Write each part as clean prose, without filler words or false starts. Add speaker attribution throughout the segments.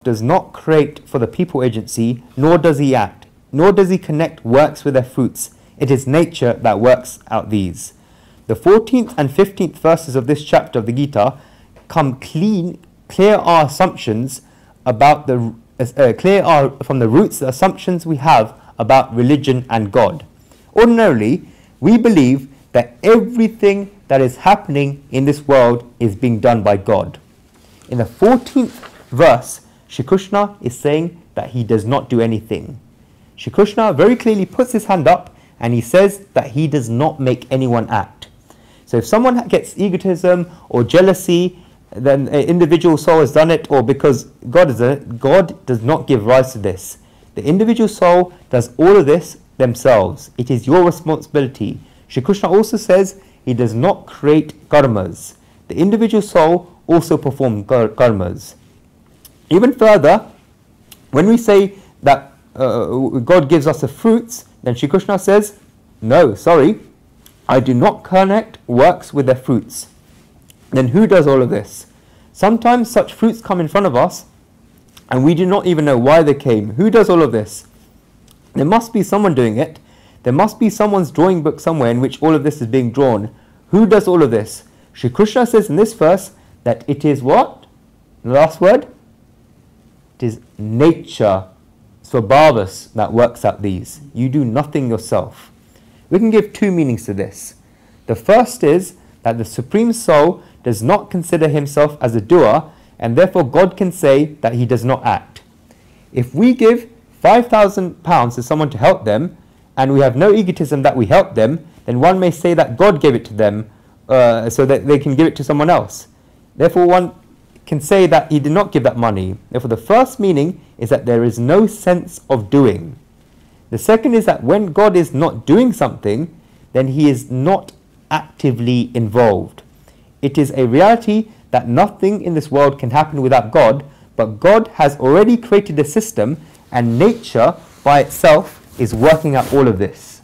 Speaker 1: does not create for the people agency, nor does he act, nor does he connect works with their fruits. It is nature that works out these. The 14th and 15th verses of this chapter of the Gita come clear our assumptions about from the roots, the assumptions we have about religion and God. Ordinarily, we believe that everything that is happening in this world is being done by God. In the 14th verse, Shri Krishna is saying that he does not do anything. Shri Krishna very clearly puts his hand up and he says that he does not make anyone act. So if someone gets egotism or jealousy, then an individual soul has done it, or because God has done it, God does not give rise to this. The individual soul does all of this themselves. It is your responsibility. Shri Krishna also says he does not create karmas. The individual soul also performs karmas. Even further, when we say that God gives us the fruits, then Shri Krishna says, no, sorry, I do not connect works with their fruits. Then who does all of this? Sometimes such fruits come in front of us and we do not even know why they came. Who does all of this? There must be someone doing it. There must be someone's drawing book somewhere in which all of this is being drawn. Who does all of this? Shri Krishna says in this verse that it is what? The last word? It is nature, Swabhavas, that works out these. You do nothing yourself. We can give two meanings to this. The first is that the Supreme Soul does not consider himself as a doer, and therefore God can say that he does not act. If we give £5,000 to someone to help them, and we have no egotism that we help them, then one may say that God gave it to them so that they can give it to someone else. Therefore one can say that he did not give that money. Therefore the first meaning is that there is no sense of doing. The second is that when God is not doing something, then he is not actively involved. It is a reality that nothing in this world can happen without God, but God has already created a system and nature by itself is working out all of this.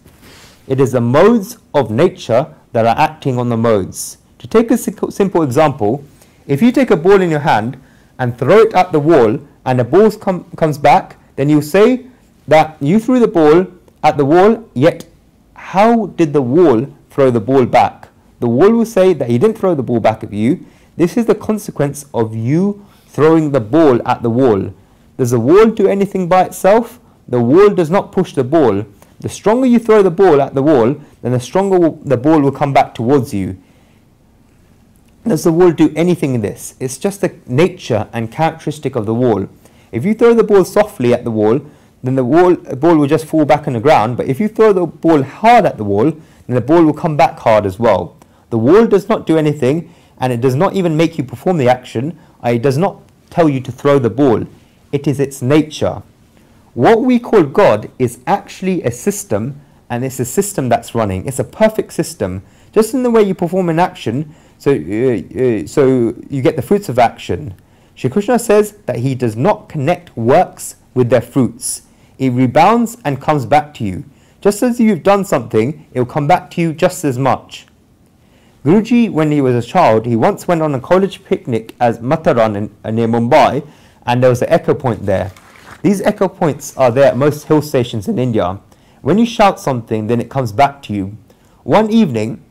Speaker 1: It is the modes of nature that are acting on the modes. To take a simple example, if you take a ball in your hand and throw it at the wall and the ball comes back, then you say that you threw the ball at the wall, yet how did the wall throw the ball back? The wall will say that he didn't throw the ball back at you. This is the consequence of you throwing the ball at the wall. Does the wall do anything by itself? The wall does not push the ball. The stronger you throw the ball at the wall, then the stronger the ball will come back towards you. Does the wall do anything in this? It's just the nature and characteristic of the wall. If you throw the ball softly at the wall, then the ball will just fall back on the ground. But if you throw the ball hard at the wall, then the ball will come back hard as well. The wall does not do anything, and it does not even make you perform the action. It does not tell you to throw the ball. It is its nature. What we call God is actually a system, and it's a system that's running. It's a perfect system. Just in the way you perform an action, so you get the fruits of action. Shri Krishna says that he does not connect works with their fruits. It rebounds and comes back to you. Just as you've done something, it will come back to you just as much. Guruji, when he was a child, he once went on a college picnic as Mataran near Mumbai, and there was an echo point there. These echo points are there at most hill stations in India. When you shout something, then it comes back to you. One evening,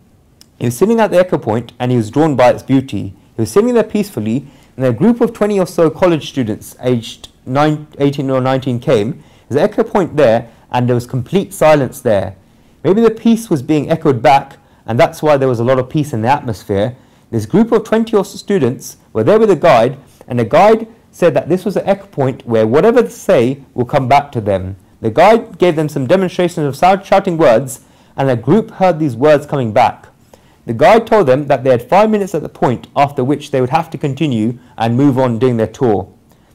Speaker 1: he was sitting at the echo point and he was drawn by its beauty. He was sitting there peacefully, and a group of 20 or so college students aged 18 or 19 came. There's an echo point there, and there was complete silence there. Maybe the peace was being echoed back, and that's why there was a lot of peace in the atmosphere. This group of 20 or so students were there with a guide, and the guide said that this was an echo point where whatever they say will come back to them. The guide gave them some demonstrations of shouting words, and the group heard these words coming back. The guide told them that they had 5 minutes at the point, after which they would have to continue and move on doing their tour.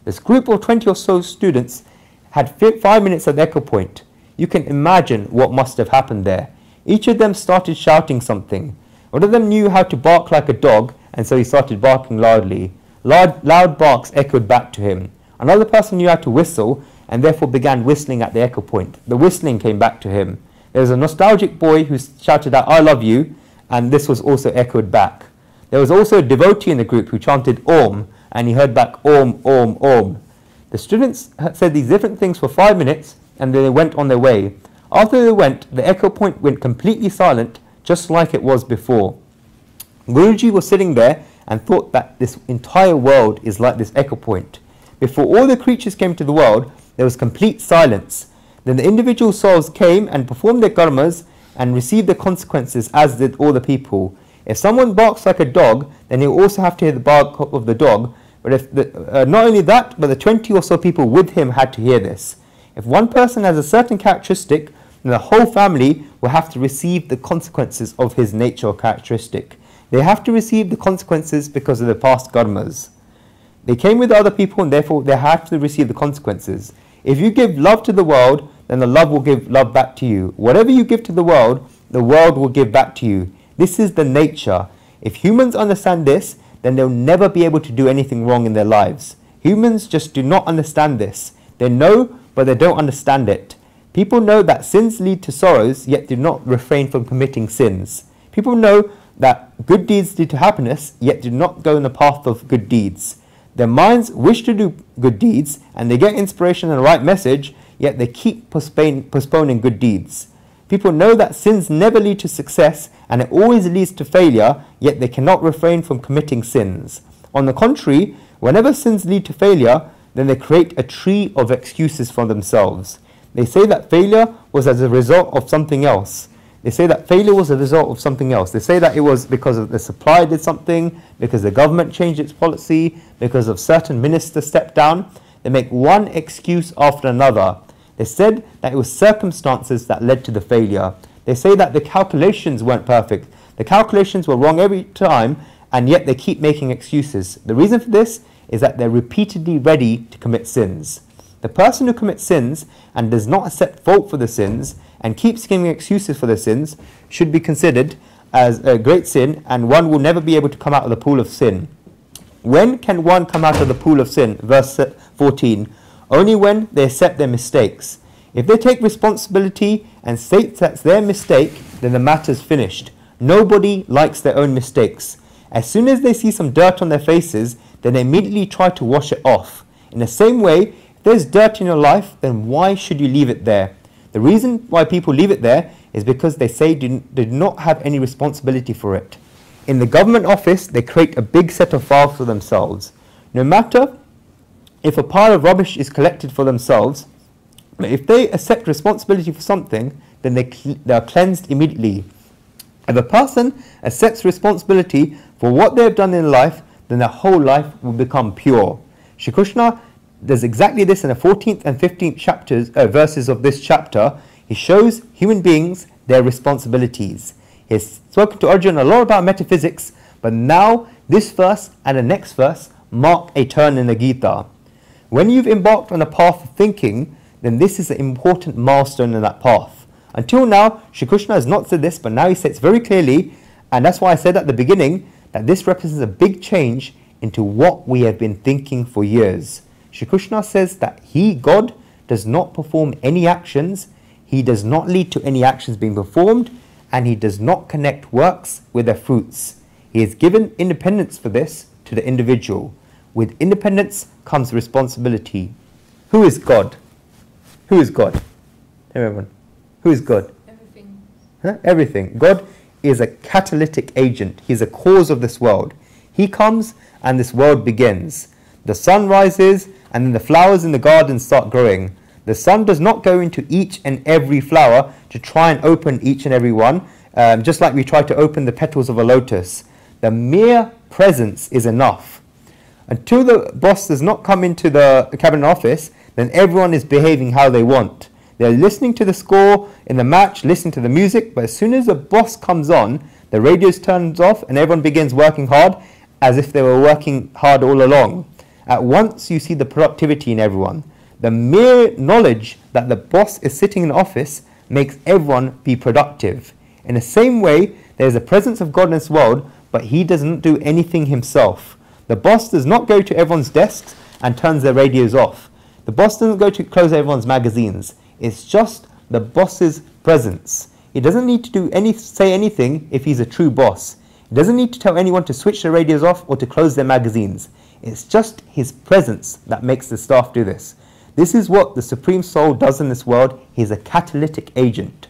Speaker 1: This group of 20 or so students had 5 minutes at the echo point. You can imagine what must have happened there. Each of them started shouting something. One of them knew how to bark like a dog, and so he started barking loudly. Loud barks echoed back to him. Another person knew how to whistle, and therefore began whistling at the echo point. The whistling came back to him. There was a nostalgic boy who shouted out, "I love you," and this was also echoed back. There was also a devotee in the group who chanted Om, and he heard back Om, Om, Om. The students said these different things for 5 minutes and then they went on their way. After they went, the echo point went completely silent, just like it was before. Guruji was sitting there and thought that this entire world is like this echo point. Before all the creatures came to the world, there was complete silence. Then the individual souls came and performed their karmas and received the consequences, as did all the people. If someone barks like a dog, then he'll also have to hear the bark of the dog. But if not only that, but the 20 or so people with him had to hear this. If one person has a certain characteristic, then the whole family will have to receive the consequences of his nature or characteristic. They have to receive the consequences because of their past karmas. They came with other people and therefore they have to receive the consequences. If you give love to the world, then the love will give love back to you. Whatever you give to the world will give back to you. This is the nature. If humans understand this, then they'll never be able to do anything wrong in their lives. Humans just do not understand this. They know, but they don't understand it. People know that sins lead to sorrows, yet do not refrain from committing sins. People know that good deeds lead to happiness, yet do not go in the path of good deeds. Their minds wish to do good deeds, and they get inspiration and the right message, yet they keep postponing good deeds. People know that sins never lead to success, and it always leads to failure, yet they cannot refrain from committing sins. On the contrary, whenever sins lead to failure, then they create a tree of excuses for themselves. They say that failure was as a result of something else. They say that failure was a result of something else. They say that it was because of the supply did something, because the government changed its policy, because of certain ministers stepped down. They make one excuse after another. They said that it was circumstances that led to the failure. They say that the calculations weren't perfect. The calculations were wrong every time, and yet they keep making excuses. The reason for this is that they're repeatedly ready to commit sins. The person who commits sins and does not accept fault for the sins and keeps giving excuses for the sins should be considered as a great sin, and one will never be able to come out of the pool of sin. When can one come out of the pool of sin? Verse 14. Only when they accept their mistakes. If they take responsibility and state that's their mistake, then the matter's finished. Nobody likes their own mistakes. As soon as they see some dirt on their faces, then they immediately try to wash it off. In the same way, if there's dirt in your life, then why should you leave it there? The reason why people leave it there is because they say they do not have any responsibility for it. In the government office, they create a big set of files for themselves. No matter if a pile of rubbish is collected for themselves, if they accept responsibility for something, then they are cleansed immediately. If a person accepts responsibility for what they have done in life, then their whole life will become pure. Shri Krishna does exactly this in the 14th and 15th verses of this chapter. He shows human beings their responsibilities. He has spoken to Arjuna a lot about metaphysics, but now this verse and the next verse mark a turn in the Gita. When you've embarked on a path of thinking, then this is an important milestone in that path. Until now, Shri Krishna has not said this, but now he says very clearly, and that's why I said at the beginning that this represents a big change into what we have been thinking for years. Shri Krishna says that he, God, does not perform any actions, he does not lead to any actions being performed, and he does not connect works with their fruits. He has given independence for this to the individual. With independence comes responsibility. Who is God? Who is God? Everyone. Who is God?
Speaker 2: Everything.
Speaker 1: Huh? Everything. God is a catalytic agent. He is a cause of this world. He comes and this world begins. The sun rises and then the flowers in the garden start growing. The sun does not go into each and every flower to try and open each and every one, just like we try to open the petals of a lotus. The mere presence is enough. Until the boss does not come into the cabinet office, then everyone is behaving how they want. They're listening to the score in the match, listening to the music, but as soon as the boss comes on, the radio turns off and everyone begins working hard as if they were working hard all along. At once you see the productivity in everyone. The mere knowledge that the boss is sitting in the office makes everyone be productive. In the same way, there is a presence of God in this world, but he doesn't do anything himself. The boss does not go to everyone's desks and turns their radios off. The boss doesn't go to close everyone's magazines. It's just the boss's presence. He doesn't need to say anything if he's a true boss. He He doesn't need to tell anyone to switch their radios off or to close their magazines. It's just his presence that makes the staff do this. This is what the Supreme Soul does in this world. He is a catalytic agent.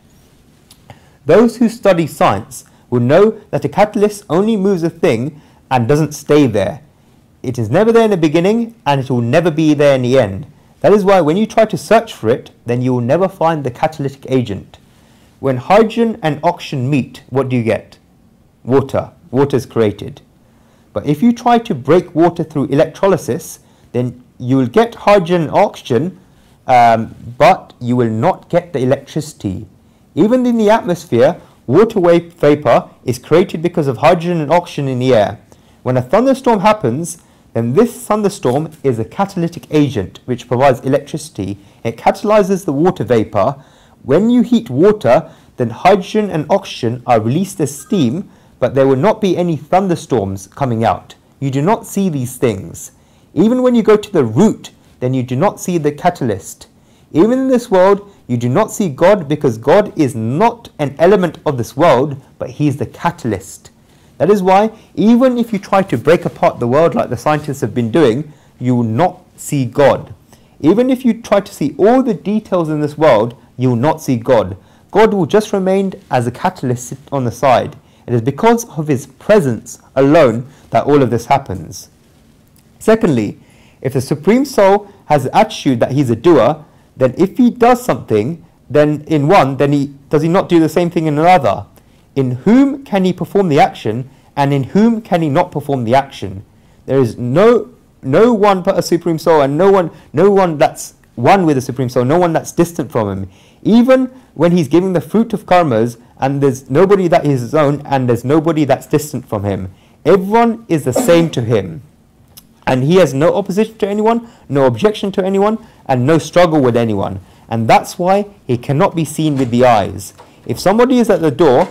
Speaker 1: Those who study science will know that a catalyst only moves a thing and doesn't stay there. It is never there in the beginning and it will never be there in the end. That is why when you try to search for it, then you will never find the catalytic agent. When hydrogen and oxygen meet, what do you get? Water. Water is created. But if you try to break water through electrolysis, then you will get hydrogen and oxygen, but you will not get the electricity. Even in the atmosphere, water vapor is created because of hydrogen and oxygen in the air. When a thunderstorm happens, then this thunderstorm is a catalytic agent which provides electricity. It catalyzes the water vapor. When you heat water, then hydrogen and oxygen are released as steam, but there will not be any thunderstorms coming out. You do not see these things. Even when you go to the root, then you do not see the catalyst. Even in this world, you do not see God because God is not an element of this world, but He is the catalyst. That is why even if you try to break apart the world like the scientists have been doing, you will not see God. Even if you try to see all the details in this world, you will not see God. God will just remain as a catalyst on the side. It is because of His presence alone that all of this happens. Secondly, if the Supreme Soul has the attitude that He's a doer, then if He does something, then in one, then does He not do the same thing in another? In whom can He perform the action, and in whom can He not perform the action? There is no one but a Supreme Soul, and no one that's one with the Supreme Soul, no one that's distant from Him. Even when He's giving the fruit of karmas, and there's nobody that is His own, and there's nobody that's distant from Him. Everyone is the same to Him. And He has no opposition to anyone, no objection to anyone, and no struggle with anyone. And that's why He cannot be seen with the eyes. If somebody is at the door,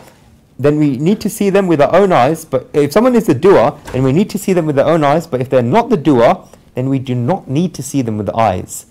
Speaker 1: then we need to see them with our own eyes. But if someone is the doer, then we need to see them with our own eyes. But if they're not the doer, then we do not need to see them with the eyes.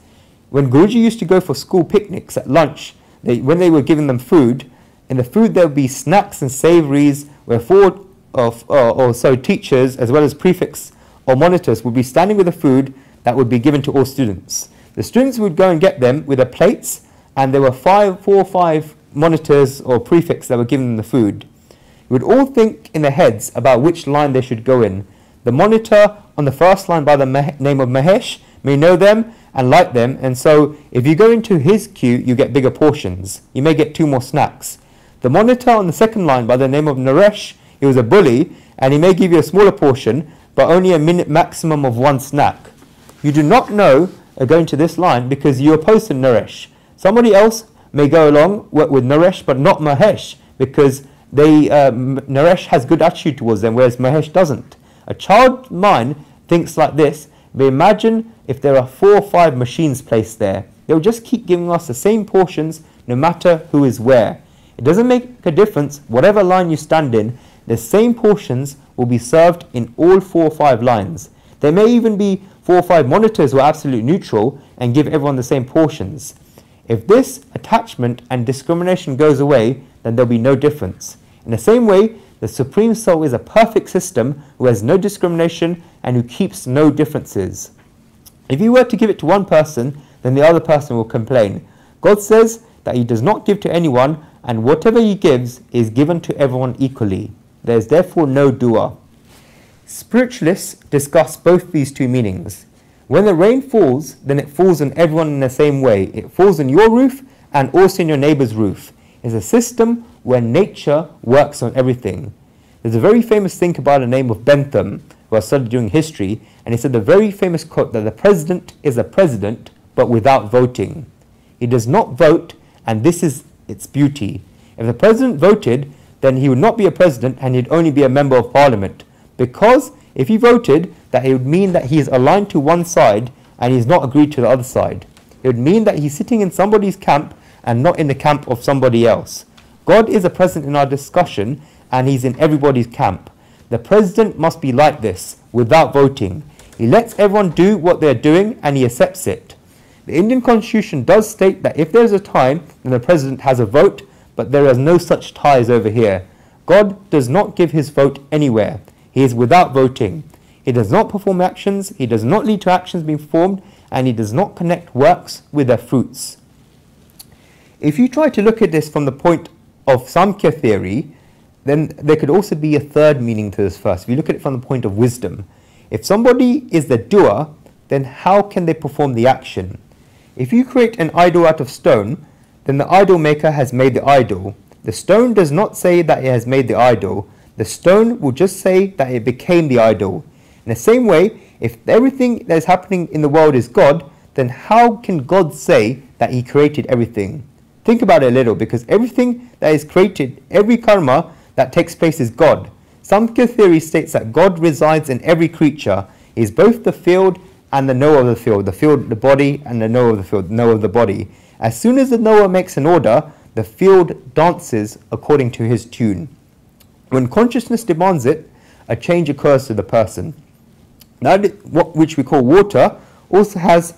Speaker 1: When Guruji used to go for school picnics at lunch, when they were giving them food, in the food there would be snacks and savouries where four or so teachers, as well as prefects or monitors, would be standing with the food that would be given to all students. The students would go and get them with their plates, and there were 4 or 5 monitors or prefects that were giving them the food. You would all think in their heads about which line they should go in. The monitor on the first line by the name of Mahesh may know them and like them, and so if you go into his queue, you get bigger portions. You may get 2 more snacks. The monitor on the second line by the name of Naresh, he was a bully, and he may give you a smaller portion, but only a minute maximum of 1 snack. You do not know going to this line because you oppose to Naresh. Somebody else may go along with Naresh, but not Mahesh, because Naresh has good attitude towards them, whereas Mahesh doesn't. A child mind thinks like this, but imagine if there are 4 or 5 machines placed there. They will just keep giving us the same portions no matter who is where. It doesn't make a difference whatever line you stand in, the same portions will be served in all 4 or 5 lines. There may even be 4 or 5 monitors who are absolutely neutral and give everyone the same portions. If this attachment and discrimination goes away, then there will be no difference. In the same way, the Supreme Soul is a perfect system who has no discrimination and who keeps no differences. If you were to give it to one person, then the other person will complain. God says that He does not give to anyone, and whatever He gives is given to everyone equally. There is therefore no doer. Spiritualists discuss both these 2 meanings. When the rain falls, then it falls on everyone in the same way. It falls on your roof and also on your neighbour's roof. It's a system where nature works on everything. There's a very famous thinker by the name of Bentham, who I studied during history, and he said the very famous quote that the president is a president, but without voting. He does not vote, and this is its beauty. If the president voted, then he would not be a president and he'd only be a member of parliament. Because if he voted, that it would mean that he is aligned to one side and he's not agreed to the other side. It would mean that he's sitting in somebody's camp and not in the camp of somebody else. God is a present in our discussion and He's in everybody's camp. The president must be like this, without voting. He lets everyone do what they're doing and he accepts it. The Indian Constitution does state that if there's a time, then the president has a vote, but there are no such ties over here. God does not give his vote anywhere. He is without voting. He does not perform actions, he does not lead to actions being performed, and he does not connect works with their fruits. If you try to look at this from the point of Samkhya theory, then there could also be a third meaning to this verse. If you look at it from the point of wisdom, if somebody is the doer, then how can they perform the action? If you create an idol out of stone, then the idol maker has made the idol. The stone does not say that it has made the idol. The stone will just say that it became the idol. In the same way, if everything that is happening in the world is God, then how can God say that he created everything? Think about it a little, because everything that is created, every karma that takes place is God. Samkhya theory states that God resides in every creature. He is both the field and the knower of the field, the body, and the knower of the field, the knower of the body. As soon as the knower makes an order, the field dances according to his tune. When consciousness demands it, a change occurs to the person. That which we call water also has,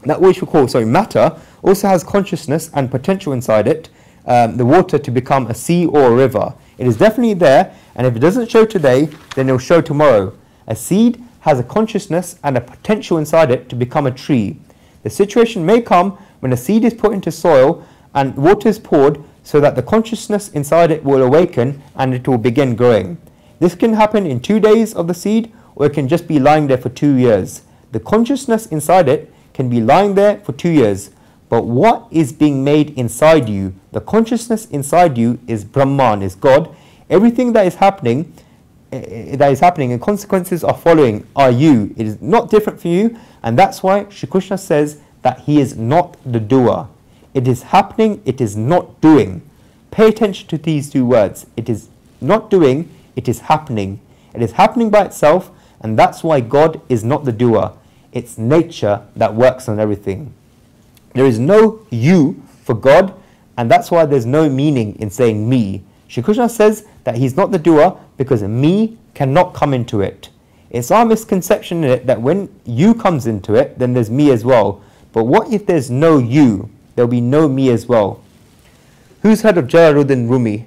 Speaker 1: matter also has consciousness and potential inside it, the water to become a sea or a river. It is definitely there, and if it doesn't show today, then it will show tomorrow. A seed has a consciousness and a potential inside it to become a tree. The situation may come when a seed is put into soil and water is poured so that the consciousness inside it will awaken and it will begin growing. This can happen in 2 days of the seed, or it can just be lying there for 2 years. The consciousness inside it can be lying there for 2 years, but what is being made inside you, the consciousness inside you, is Brahman, is God. Everything that is happening and consequences are following are you. It is not different for you, and that's why Shri Krishna says that he is not the doer. It is happening, it is not doing. Pay attention to these two words. It is not doing, it is happening. It is happening by itself, and that's why God is not the doer. It's nature that works on everything. There is no you for God, and that's why there's no meaning in saying me. Shri Krishna says that he's not the doer because me cannot come into it. It's our misconception in it that when you comes into it, then there's me as well. But what if there's no you? There'll be no me as well. Who's heard of Jalaluddin Rumi?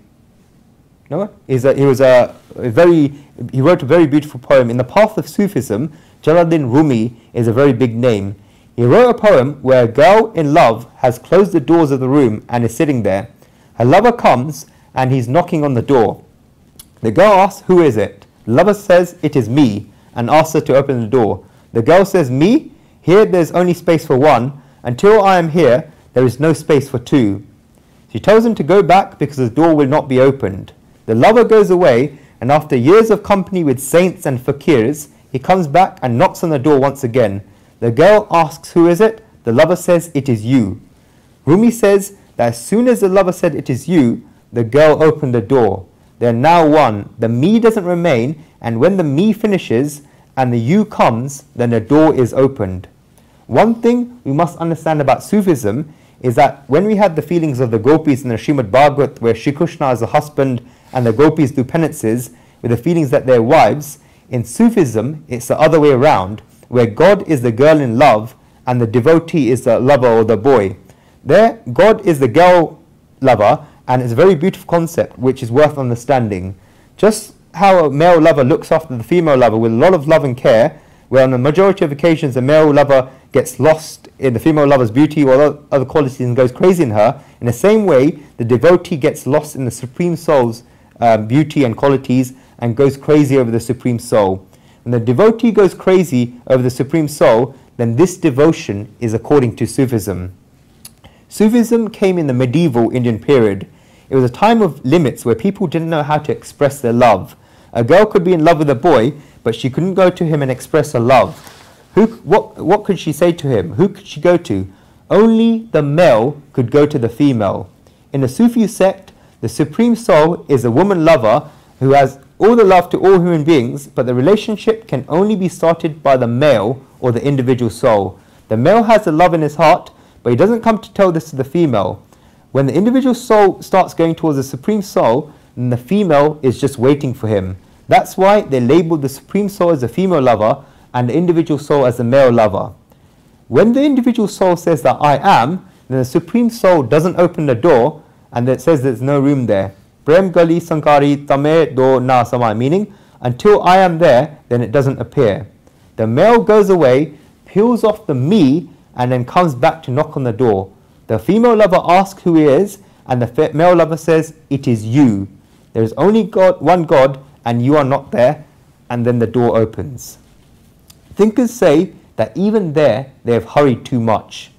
Speaker 1: No? He wrote a very beautiful poem. In the path of Sufism, Jalaluddin Rumi is a very big name. He wrote a poem where a girl in love has closed the doors of the room and is sitting there. Her lover comes and he's knocking on the door. The girl asks, "Who is it?" The lover says, "It is me," and asks her to open the door. The girl says, "Me? Here there's only space for one. Until I am here, there is no space for two." She tells him to go back because the door will not be opened. The lover goes away, and after years of company with saints and fakirs, he comes back and knocks on the door once again. The girl asks, "Who is it?" The lover says, "It is you." Rumi says that as soon as the lover said, "It is you," the girl opened the door. They are now one. The me doesn't remain, and when the me finishes and the you comes, then the door is opened. One thing we must understand about Sufism is that when we had the feelings of the gopis in the Srimad Bhagavad, where Shri Krishna is a husband and the gopis do penances with the feelings that they're wives, in Sufism it's the other way around, where God is the girl in love and the devotee is the lover or the boy. There, God is the girl lover, and it's a very beautiful concept which is worth understanding. Just how a male lover looks after the female lover with a lot of love and care, where on the majority of occasions the male lover gets lost in the female lover's beauty or other qualities and goes crazy in her, in the same way the devotee gets lost in the Supreme Soul's beauty and qualities and goes crazy over the Supreme Soul. When the devotee goes crazy over the Supreme Soul, then this devotion is according to Sufism. Sufism came in the medieval Indian period. It was a time of limits where people didn't know how to express their love. A girl could be in love with a boy, but she couldn't go to him and express her love. What could she say to him? Who could she go to? Only the male could go to the female. In the Sufi sect, the Supreme Soul is a woman lover who has all the love to all human beings, but the relationship can only be started by the male or the individual soul. The male has the love in his heart, but he doesn't come to tell this to the female. When the individual soul starts going towards the Supreme Soul, then the female is just waiting for him. That's why they labeled the Supreme Soul as the female lover and the individual soul as the male lover. When the individual soul says that I am, then the Supreme Soul doesn't open the door and it says there's no room there. Prem gali sankari tame do na samay, meaning until I am there, then it doesn't appear. The male goes away, peels off the me, and then comes back to knock on the door. The female lover asks who he is, and the male lover says, it is you. There is only one God, and you are not there, and then the door opens. Thinkers say that even there, they have hurried too much.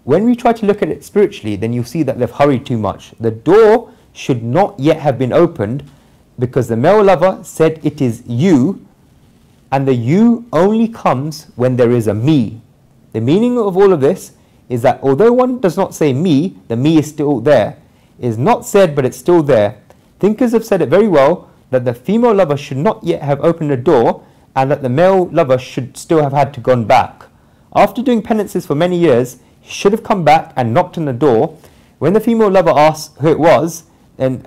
Speaker 1: When we try to look at it spiritually, then you see that they've hurried too much. The door should not yet have been opened, because the male lover said it is you, and the you only comes when there is a me. The meaning of all of this is that although one does not say me, the me is still there. It is not said, but it's still there. Thinkers have said it very well, that the female lover should not yet have opened the door, and that the male lover should still have had to gone back. After doing penances for many years, he should have come back and knocked on the door. When the female lover asks who it was, then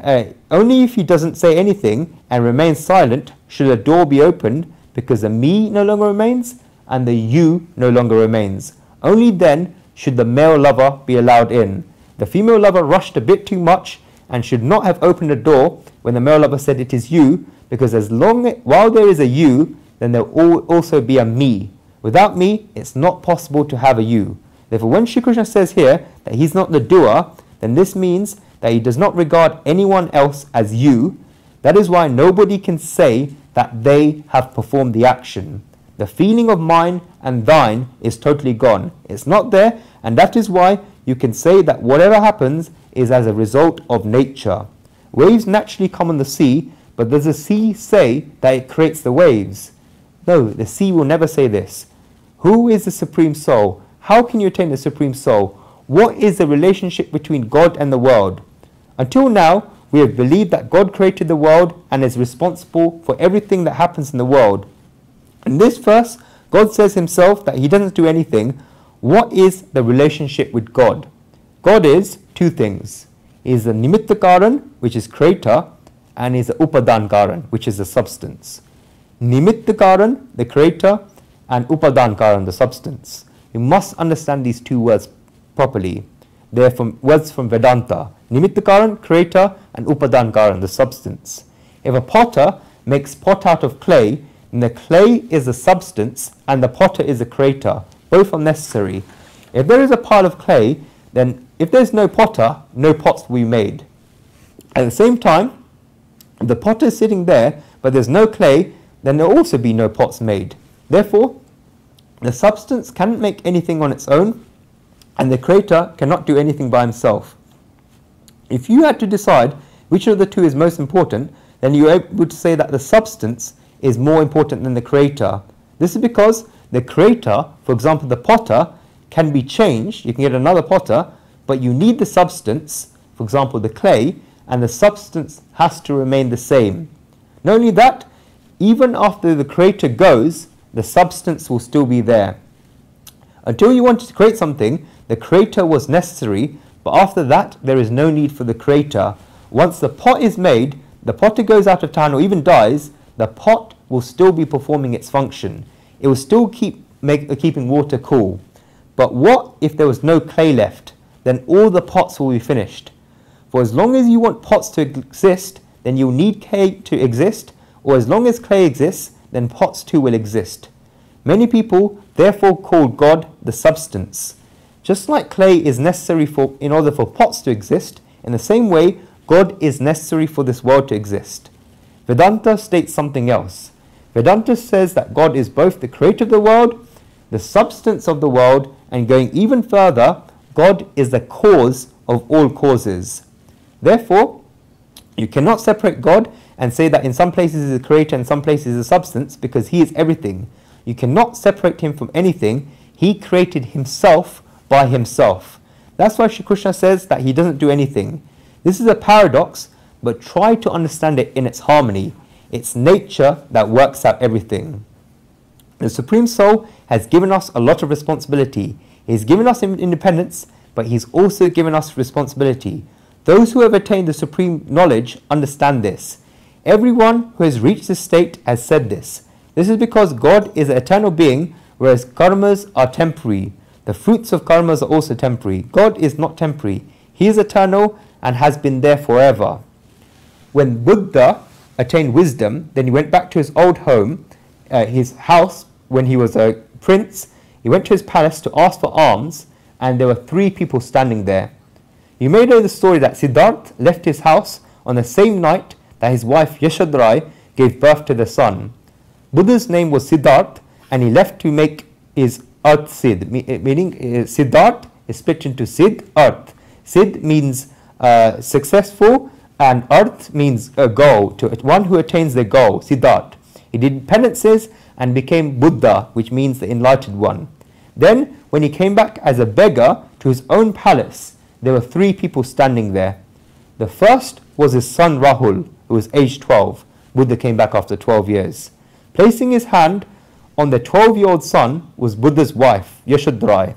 Speaker 1: only if he doesn't say anything and remains silent should the door be opened, because the me no longer remains and the you no longer remains. Only then should the male lover be allowed in. The female lover rushed a bit too much and should not have opened the door when the male lover said it is you, because while there is a you, then there will also be a me. Without me, it's not possible to have a you. Therefore, when Shri Krishna says here that he's not the doer, then this means that he does not regard anyone else as you. That is why nobody can say that they have performed the action. The feeling of mine and thine is totally gone. It's not there, and that is why you can say that whatever happens is as a result of nature. Waves naturally come on the sea, but does the sea say that it creates the waves? No, the sea will never say this. Who is the Supreme Soul? How can you attain the Supreme Soul? What is the relationship between God and the world? Until now, we have believed that God created the world and is responsible for everything that happens in the world. In this verse, God says himself that he doesn't do anything. What is the relationship with God? God is two things. He is the Nimitta Karan, which is creator, and he is the Upadan Karan, which is the substance. Nimitta Karan, the creator, and Upadan Karan, the substance. You must understand these two words properly. They are words from Vedanta. Nimitta Karan, creator, and Upadan Karan, the substance. If a potter makes pot out of clay, then the clay is the substance and the potter is the creator. Both are necessary. If there is a pile of clay, then if there's no potter, no pots will be made. At the same time, if the potter is sitting there, but there's no clay, then there will also be no pots made. Therefore, the substance cannot make anything on its own, and the creator cannot do anything by himself. If you had to decide which of the two is most important, then you would say that the substance is more important than the creator. This is because the creator, for example the potter, can be changed. You can get another potter, but you need the substance, for example the clay, and the substance has to remain the same. Not only that, even after the creator goes, the substance will still be there. Until you wanted to create something, the creator was necessary, but after that there is no need for the creator. Once the pot is made, the potter goes out of town or even dies, the pot will still be performing its function. It will still keeping water cool. But what if there was no clay left? Then all the pots will be finished. For as long as you want pots to exist, then you'll need clay to exist, or as long as clay exists, then pots too will exist. Many people therefore call God the substance. Just like clay is necessary in order for pots to exist, in the same way, God is necessary for this world to exist. Vedanta states something else. Vedanta says that God is both the creator of the world, the substance of the world, and going even further, God is the cause of all causes. Therefore, you cannot separate God and say that in some places he is the creator and some places he is the substance, because he is everything. You cannot separate him from anything. He created himself by himself. That's why Shri Krishna says that he doesn't do anything. This is a paradox, but try to understand it in its harmony. It's nature that works out everything. The Supreme Soul has given us a lot of responsibility. He's given us independence, but he's also given us responsibility. Those who have attained the supreme knowledge understand this. Everyone who has reached this state has said this. This is because God is an eternal being, whereas karmas are temporary. The fruits of karmas are also temporary. God is not temporary. He is eternal and has been there forever. when Buddha attained wisdom, then he went back to his old home, his house when he was a prince. He went to his palace to ask for alms, and there were 3 people standing there. You may know the story that Siddhartha left his house on the same night that his wife Yashodhara gave birth to the son. Buddha's name was Siddhartha, and he left to make his Arth Siddh, meaning Siddhartha is split into Siddh, Arth. Siddh means successful, and Arth means a goal, to one who attains their goal, Siddhartha. He did penances and became Buddha, which means the enlightened one. Then, when he came back as a beggar to his own palace, there were 3 people standing there. The first was his son Rahul, who was aged 12. Buddha came back after 12 years. Placing his hand on the 12-year-old son was Buddha's wife, Yashodhara.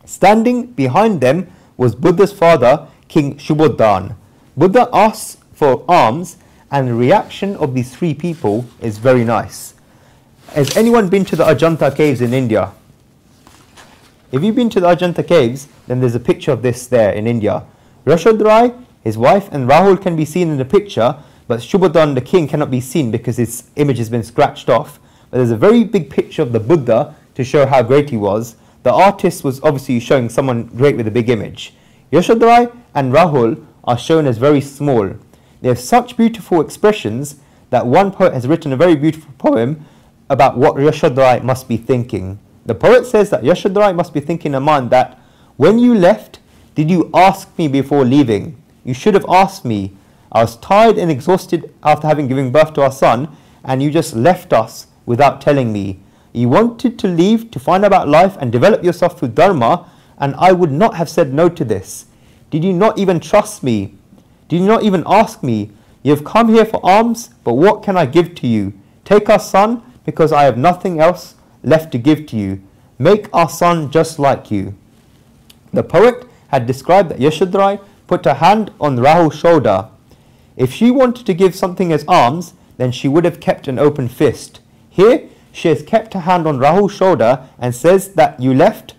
Speaker 1: Standing behind them was Buddha's father, King Subodhan. Buddha asks for alms, and the reaction of these 3 people is very nice. Has anyone been to the Ajanta caves in India? If you've been to the Ajanta caves, then there's a picture of this there in India. Yashodhara, his wife, and Rahul can be seen in the picture, but Subodhan, the king, cannot be seen because his image has been scratched off. But there's a very big picture of the Buddha to show how great he was. The artist was obviously showing someone great with a big image. Yashodhara and Rahul are shown as very small. They have such beautiful expressions that one poet has written a very beautiful poem about what Yashodhara must be thinking. The poet says that Yashodhara must be thinking in her mind that, when you left, did you ask me before leaving? You should have asked me. I was tired and exhausted after having given birth to our son, and you just left us without telling me. You wanted to leave to find out about life and develop yourself through Dharma, and I would not have said no to this. Did you not even trust me? Did you not even ask me? You have come here for alms, but what can I give to you? Take our son, because I have nothing else left to give to you. Make our son just like you. The poet had described that Yashodhara put her hand on Rahul's shoulder. If she wanted to give something as alms, then she would have kept an open fist. Here, she has kept her hand on Rahul's shoulder and says that you left,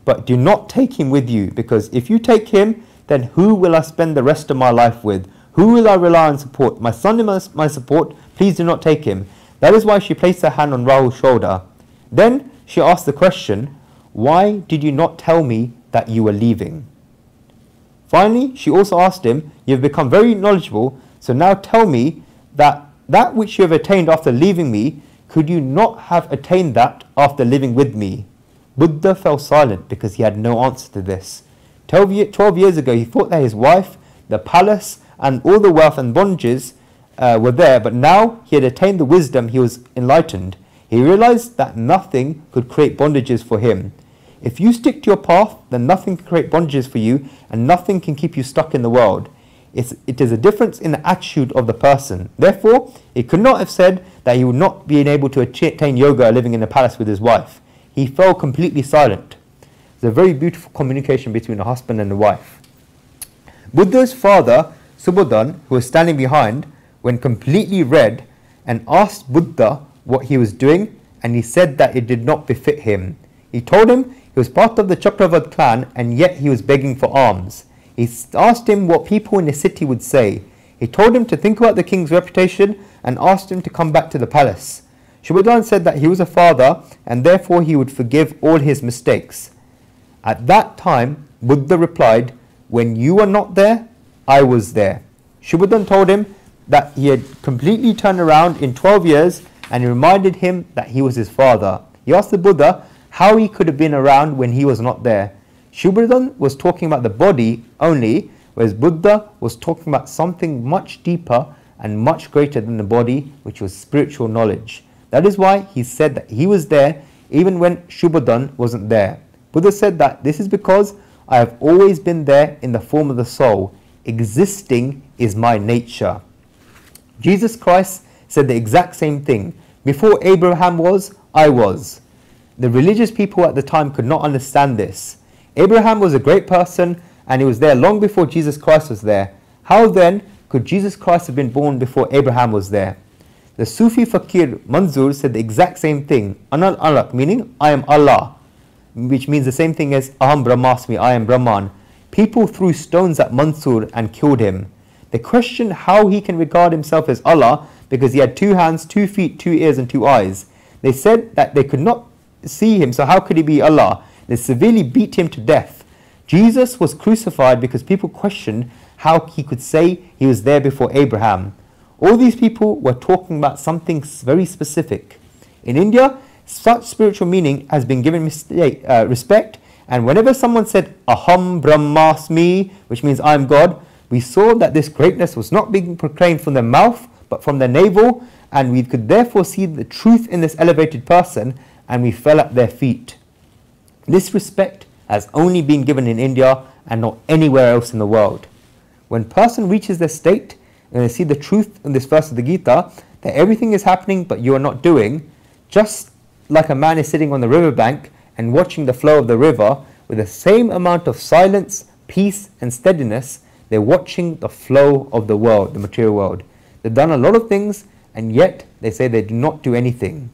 Speaker 1: but do not take him with you, because if you take him, then who will I spend the rest of my life with? Who will I rely on support? My son is my support, please do not take him. That is why she placed her hand on Rahul's shoulder. Then she asked the question, why did you not tell me that you were leaving? Finally, she also asked him, you have become very knowledgeable, so now tell me that which you have attained after leaving me, could you not have attained that after living with me? Buddha fell silent because he had no answer to this. 12 years ago, he thought that his wife, the palace, and all the wealth and bondages were there, but now he had attained the wisdom, he was enlightened. He realized that nothing could create bondages for him. If you stick to your path, then nothing can create bondages for you, and nothing can keep you stuck in the world. It is a difference in the attitude of the person. Therefore, he could not have said that he would not be able to attain yoga living in a palace with his wife. He fell completely silent. It's a very beautiful communication between a husband and a wife. Buddha's father, Subodhan, who was standing behind, went completely red and asked Buddha what he was doing, and he said that it did not befit him. He told him he was part of the Chakravarti clan, and yet he was begging for alms. He asked him what people in the city would say. He told him to think about the king's reputation and asked him to come back to the palace. Subodhan said that he was a father and therefore he would forgive all his mistakes. At that time, Buddha replied, when you were not there, I was there. Subodhan told him that he had completely turned around in 12 years, and he reminded him that he was his father. He asked the Buddha how he could have been around when he was not there. Subodhan was talking about the body only, whereas Buddha was talking about something much deeper and much greater than the body, which was spiritual knowledge. That is why he said that he was there even when Subodhan wasn't there. Buddha said that this is because I have always been there in the form of the soul. Existing is my nature. Jesus Christ said the exact same thing. Before Abraham was, I was. The religious people at the time could not understand this. Abraham was a great person and he was there long before Jesus Christ was there. How then could Jesus Christ have been born before Abraham was there? The Sufi fakir Manzur said the exact same thing. Anal alak, meaning I am Allah, which means the same thing as Aham Brahmasmi, I am Brahman. People threw stones at Mansur and killed him. They question how he can regard himself as Allah because he had 2 hands, 2 feet, 2 ears and 2 eyes. They said that they could not see him, so how could he be Allah? They severely beat him to death. Jesus was crucified because people questioned how he could say he was there before Abraham. All these people were talking about something very specific. In India, such spiritual meaning has been given respect, and whenever someone said Aham Brahmasmi, which means I am God, we saw that this greatness was not being proclaimed from their mouth but from their navel, and we could therefore see the truth in this elevated person, and we fell at their feet. This respect has only been given in India and not anywhere else in the world. When a person reaches this state and they see the truth in this verse of the Gita, that everything is happening but you are not doing, just like a man is sitting on the riverbank and watching the flow of the river with the same amount of silence, peace and steadiness, they're watching the flow of the world, the material world. They've done a lot of things and yet they say they do not do anything.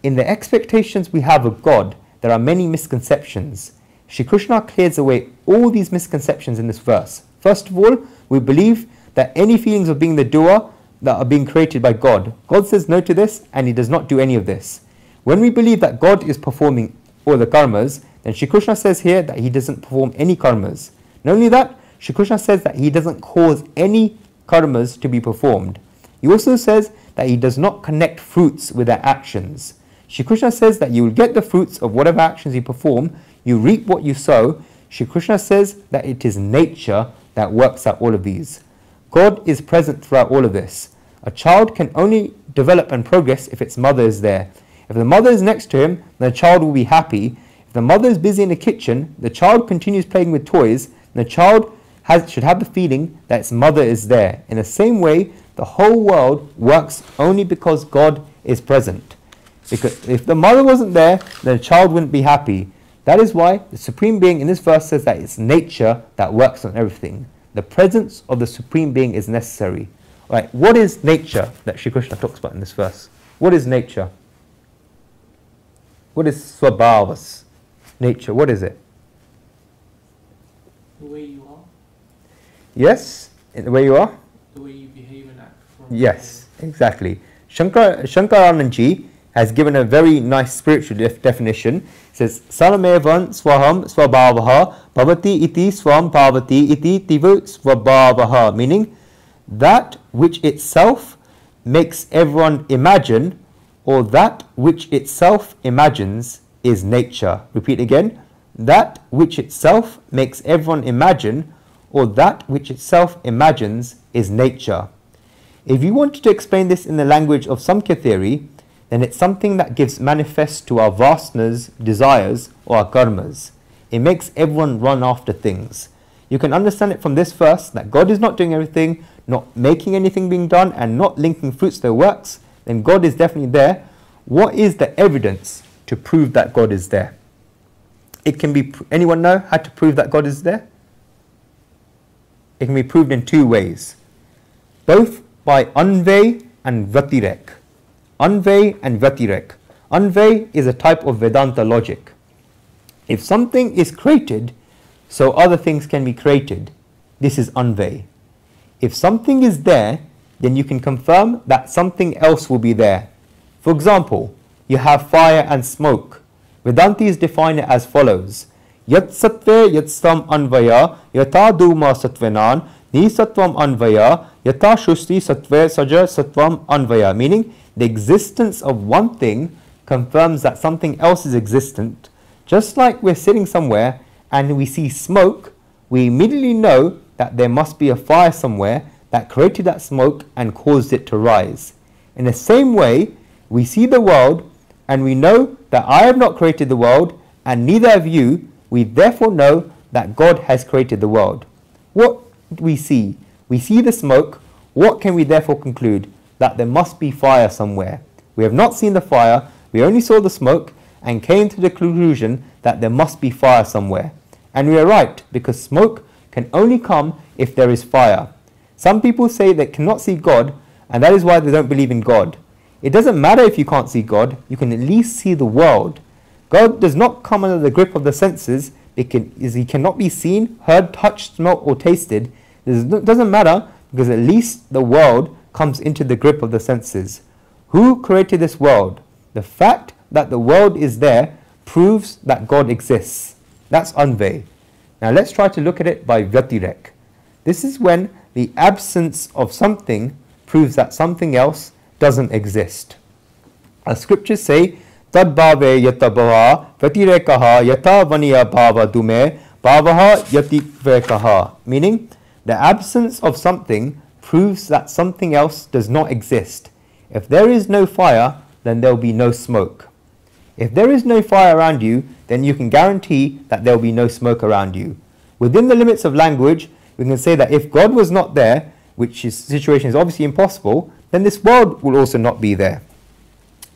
Speaker 1: In the expectations we have of God, there are many misconceptions. Shri Krishna clears away all these misconceptions in this verse. First of all, we believe that any feelings of being the doer that are being created by God. God says no to this and he does not do any of this. When we believe that God is performing all the karmas, then Shri Krishna says here that he doesn't perform any karmas. Not only that, Shri Krishna says that he doesn't cause any karmas to be performed. He also says that he does not connect fruits with their actions. Shri Krishna says that you will get the fruits of whatever actions you perform, you reap what you sow. Shri Krishna says that it is nature that works out all of these. God is present throughout all of this. A child can only develop and progress if its mother is there. If the mother is next to him, then the child will be happy. If the mother is busy in the kitchen, the child continues playing with toys, and the child should have the feeling that its mother is there. In the same way, the whole world works only because God is present. Because if the mother wasn't there, then the child wouldn't be happy. That is why the Supreme Being in this verse says that it's nature that works on everything. The presence of the Supreme Being is necessary. Right, what is nature that Shri Krishna talks about in this verse? What is nature? What is swabhavas? Nature, what is it?
Speaker 2: The way you are.
Speaker 1: Yes, in the way you are?
Speaker 2: The way you behave and act.
Speaker 1: Yes, exactly. Shankaranandji has given a very nice spiritual definition. It says, Sanamevan swaham swabhavaha bhavati iti swam bhavati iti tiva swabhavaha, meaning that which itself makes everyone imagine, or that which itself imagines, is nature. Repeat again. That which itself makes everyone imagine, or that which itself imagines, is nature. If you wanted to explain this in the language of Samkhya theory, then it's something that gives manifest to our vasanas, desires, or our karmas. It makes everyone run after things. You can understand it from this verse that God is not doing everything, not making anything being done, and not linking fruits to their works. Then God is definitely there. What is the evidence to prove that God is there? It can be, anyone know how to prove that God is there? It can be proved in 2 ways, both by Anvay and Vatirek. Anvay and Vatirek. Anvay is a type of Vedanta logic. If something is created, so other things can be created. This is Anvay. If something is there, then you can confirm that something else will be there. For example, you have fire and smoke. Vedantis define it as follows. Yat sattve yat stam anvaya yata duma satvenan ni satvam anvaya yata shusti sattve saja satvam anvaya, meaning the existence of one thing confirms that something else is existent. Just like we're sitting somewhere and we see smoke, we immediately know that there must be a fire somewhere that created that smoke and caused it to rise. In the same way, we see the world and we know that I have not created the world and neither have you. We therefore know that God has created the world. What do we see? We see the smoke. What can we therefore conclude? That there must be fire somewhere. We have not seen the fire, we only saw the smoke and came to the conclusion that there must be fire somewhere. And we are right, because smoke can only come if there is fire. Some people say they cannot see God, and that is why they don't believe in God. It doesn't matter if you can't see God, you can at least see the world. God does not come under the grip of the senses, he cannot be seen, heard, touched, smelt or tasted. It doesn't matter because at least the world comes into the grip of the senses. Who created this world? The fact that the world is there proves that God exists. That's Anvay. Now let's try to look at it by Vyatirek. This is when the absence of something proves that something else doesn't exist. As scriptures say, Tad bhave yata bhava Vyatirekaha yata vaniya bhava dume bhavaha yativekaha. Meaning, the absence of something proves that something else does not exist. If there is no fire, then there will be no smoke. If there is no fire around you, then you can guarantee that there will be no smoke around you. Within the limits of language, we can say that if God was not there, which is situation is obviously impossible, then this world will also not be there.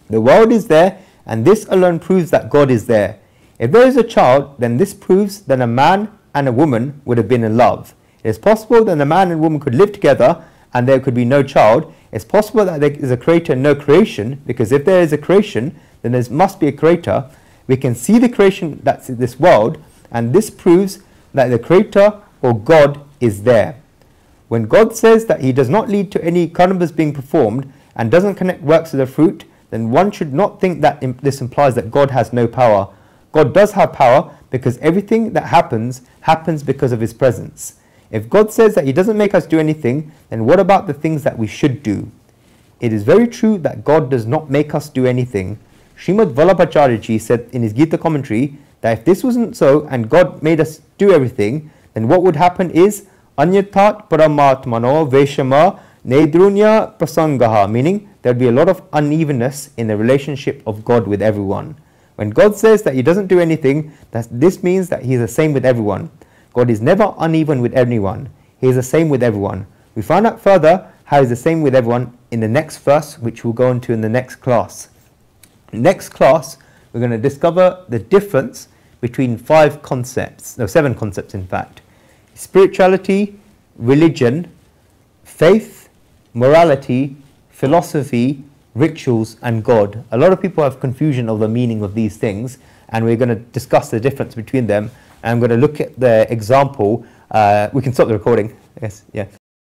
Speaker 1: The world is there, and this alone proves that God is there. If there is a child, then this proves that a man and a woman would have been in love. It is possible that a man and woman could live together and there could be no child. It's possible that there is a creator and no creation, because if there is a creation, then there must be a creator. We can see the creation that's in this world, and this proves that the creator or God is there. When God says that he does not lead to any karmas being performed and doesn't connect works to the fruit, then one should not think that this implies that God has no power. God does have power, because everything that happens because of his presence. If God says that he doesn't make us do anything, then what about the things that we should do? It is very true that God does not make us do anything. Srimad Vallabhacharya said in his Gita commentary that if this wasn't so and God made us do everything, then what would happen is Anyatat Paramatmano Veshama Nedrunya Prasangaha, meaning there would be a lot of unevenness in the relationship of God with everyone. When God says that he doesn't do anything, this means that he is the same with everyone. God is never uneven with anyone. He is the same with everyone. We find out further how he is the same with everyone in the next verse, which we'll go into in the next class. Next class, we're going to discover the difference between seven concepts in fact. Spirituality, religion, faith, morality, philosophy, rituals, and God. A lot of people have confusion of the meaning of these things, and we're going to discuss the difference between them. I'm going to look at the example. We can stop the recording. Yes, yeah.